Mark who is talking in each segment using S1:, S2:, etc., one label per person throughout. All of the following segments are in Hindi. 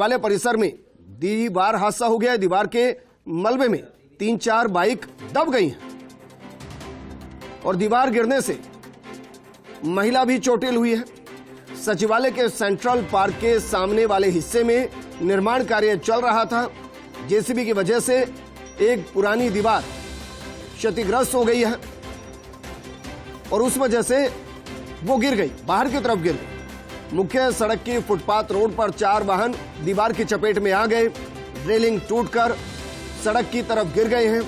S1: सचिवालय परिसर में दीवार हादसा हो गया है। दीवार के मलबे में 3-4 बाइक दब गई हैं और दीवार गिरने से महिला भी चोटिल हुई है। सचिवालय के सेंट्रल पार्क के सामने वाले हिस्से में निर्माण कार्य चल रहा था। जेसीबी की वजह से एक पुरानी दीवार क्षतिग्रस्त हो गई है और उस वजह से वो गिर गई, बाहर की तरफ गिर गई। मुख्य सड़क की फुटपाथ रोड पर 4 वाहन दीवार की चपेट में आ गए। रेलिंग टूटकर सड़क की तरफ गिर गए हैं।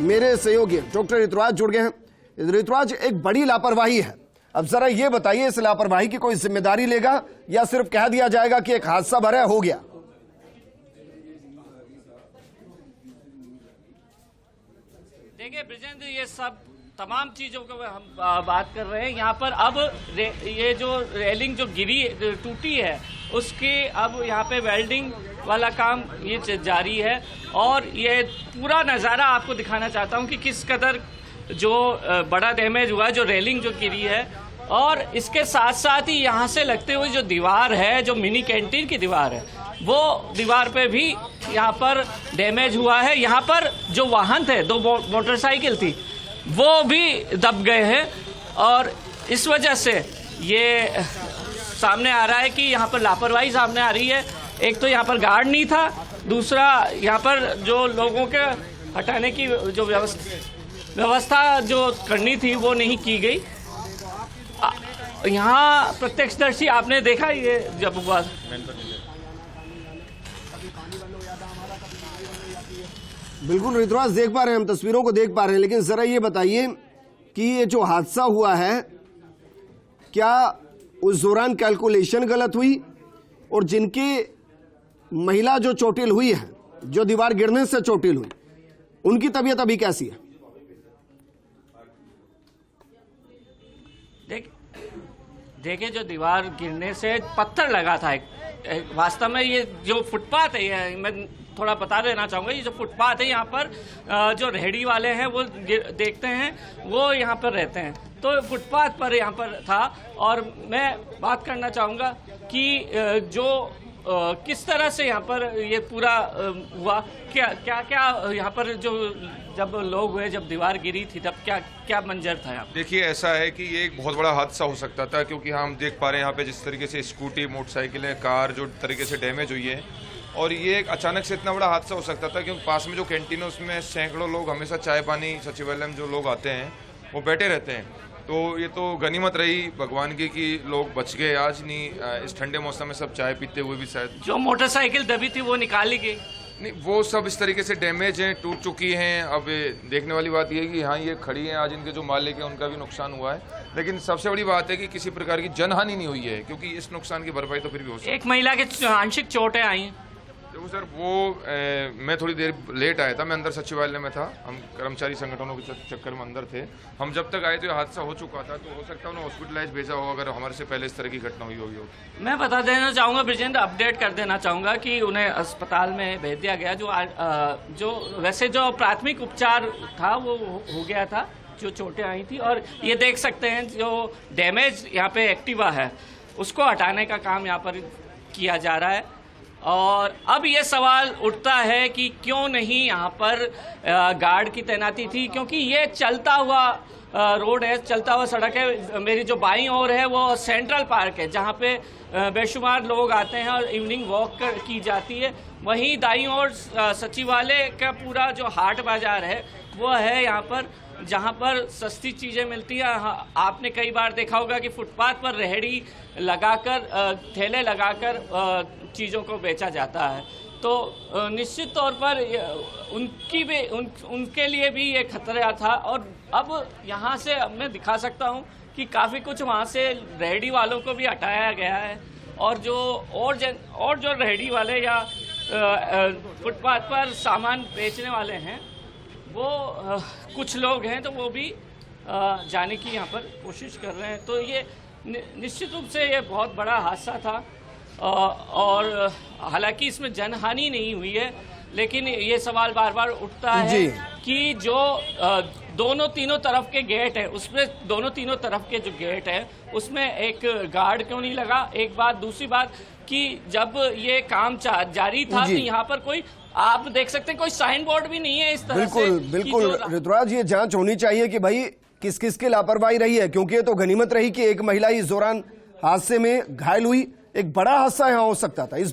S1: मेरे सहयोगी डॉक्टर ऋतुराज जुड़ गए हैं। ऋतुराज, एक बड़ी लापरवाही है, अब जरा ये बताइए इस लापरवाही की कोई जिम्मेदारी लेगा या सिर्फ कह दिया जाएगा कि एक हादसा भरा हो गया?
S2: देखिए ब्रिजेंद्र, ये सब तमाम चीजों को हम बात कर रहे हैं। यहाँ पर अब ये जो रेलिंग जो गिरी टूटी है उसकी अब यहाँ पे वेल्डिंग वाला काम ये जारी है और ये पूरा नज़ारा आपको दिखाना चाहता हूँ कि किस कदर जो बड़ा डैमेज हुआ है, जो रेलिंग जो गिरी है। और इसके साथ साथ ही यहाँ से लगते हुए जो दीवार है, जो मिनी कैंटीन की दीवार है, वो दीवार पे भी यहाँ पर डैमेज हुआ है। यहाँ पर जो वाहन थे, 2 मोटरसाइकिल थी, वो भी दब गए हैं और इस वजह से ये सामने आ रहा है कि यहाँ पर लापरवाही सामने आ रही है। एक तो यहाँ पर गार्ड नहीं था, दूसरा यहाँ पर जो लोगों के हटाने की जो व्यवस्था जो करनी थी वो नहीं की गई। यहाँ प्रत्यक्षदर्शी आपने देखा ये जब हुआ।
S1: बिल्कुल ऋतुराज, देख पा रहे हैं, हम तस्वीरों को देख पा रहे हैं, लेकिन जरा ये बताइए कि ये जो हादसा हुआ है, क्या उस दौरान कैलकुलेशन गलत हुई और जिनकी महिला जो चोटिल हुई है, जो दीवार गिरने से चोटिल हुई, उनकी तबीयत अभी कैसी है?
S2: देखिए, जो दीवार गिरने से पत्थर लगा था वास्तव में ये जो फुटपाथ है, ये मैं थोड़ा बता देना चाहूँगा, ये जो फुटपाथ है यहाँ पर जो रेहड़ी वाले हैं वो देखते हैं, वो यहाँ पर रहते हैं, तो फुटपाथ पर यहाँ पर था। और मैं बात करना चाहूँगा कि जो किस तरह से यहाँ पर ये पूरा हुआ, क्या क्या क्या यहाँ पर जो जब लोग हुए, जब दीवार गिरी थी, तब क्या क्या मंजर था यहाँ?
S3: देखिए, ऐसा है कि ये एक बहुत बड़ा हादसा हो सकता था, क्योंकि हम देख पा रहे हैं यहाँ पे जिस तरीके से स्कूटी, मोटरसाइकिलें, कार जो तरीके से डैमेज हुई है, और ये एक अचानक से इतना बड़ा हादसा हो सकता था क्योंकि पास में जो कैंटीन है उसमें सैकड़ों लोग हमेशा चाय पानी, सचिवालय में जो लोग आते हैं वो बैठे रहते हैं। तो ये तो गनीमत रही भगवान की कि लोग बच गए आज, नहीं इस ठंडे मौसम में सब चाय पीते हुए भी शायद।
S2: जो मोटरसाइकिल दबी थी वो निकाली गई
S3: नहीं, वो सब इस तरीके से डैमेज हैं, टूट चुकी हैं। अब देखने वाली बात यह है कि हाँ ये खड़ी हैं, आज इनके जो मालिक हैं उनका भी नुकसान हुआ है, लेकिन सबसे बड़ी बात है कि किसी प्रकार की जनहानि नहीं हुई है, क्योंकि इस नुकसान की भरपाई तो फिर भी हो सकती है।
S2: एक महिला के आंशिक चोटें आई हैं।
S3: देखो सर, वो मैं थोड़ी देर लेट आया था, मैं अंदर सचिवालय में था, हम कर्मचारी संगठनों के चक्कर में अंदर थे। हम जब तक आए तो हादसा हो चुका था, तो हो सकता है उन्हें हॉस्पिटलाइज भेजा हो अगर हमारे से पहले इस तरह की घटना हुई होगी।
S2: मैं बता देना चाहूँगा ब्रिजेंद्र, अपडेट कर देना चाहूँगा कि उन्हें अस्पताल में भेज दिया गया। जो वैसे जो प्राथमिक उपचार था वो हो गया था, जो चोटें आई थी। और ये देख सकते हैं जो डैमेज यहाँ पे एक्टिवा है उसको हटाने का काम यहाँ पर किया जा रहा है। और अब ये सवाल उठता है कि क्यों नहीं यहाँ पर गार्ड की तैनाती थी, क्योंकि ये चलता हुआ रोड है, चलता हुआ सड़क है। मेरी जो बाईं ओर है वो सेंट्रल पार्क है, जहाँ पे बेशुमार लोग आते हैं और इवनिंग वॉक की जाती है। वहीं दाईं ओर सचिवालय का पूरा जो हाट बाजार है वो है यहाँ पर, जहाँ पर सस्ती चीज़ें मिलती हैं। आपने कई बार देखा होगा कि फुटपाथ पर रेहड़ी लगाकर, ठेले लगाकर चीज़ों को बेचा जाता है। तो निश्चित तौर पर उनके लिए भी ये खतरा था। और अब यहाँ से मैं दिखा सकता हूँ कि काफ़ी कुछ वहाँ से रेहड़ी वालों को भी हटाया गया है, और जो रेहड़ी वाले या फुटपाथ पर सामान बेचने वाले हैं वो कुछ लोग हैं, तो वो भी जाने की यहाँ पर कोशिश कर रहे हैं। तो ये निश्चित रूप से ये बहुत बड़ा हादसा था, और हालांकि इसमें जनहानि नहीं हुई है, लेकिन ये सवाल बार बार उठता है कि जो तीनों तरफ के गेट है, उसमें दोनों तीनों तरफ के जो गेट है उसमें एक गार्ड क्यों नहीं लगा, एक बात। दूसरी बात कि जब ये काम जारी था तो
S1: जी।
S2: यहाँ पर कोई, आप देख सकते हैं, कोई साइन बोर्ड भी नहीं है इस तरह से।
S1: बिल्कुल बिल्कुल ऋतुराज, ये जांच होनी चाहिए कि भाई किस किस की लापरवाही रही है, क्योंकि ये तो गनीमत रही कि एक महिला इस दौरान हादसे में घायल हुई। एक बड़ा हादसा यहाँ हो सकता था। इस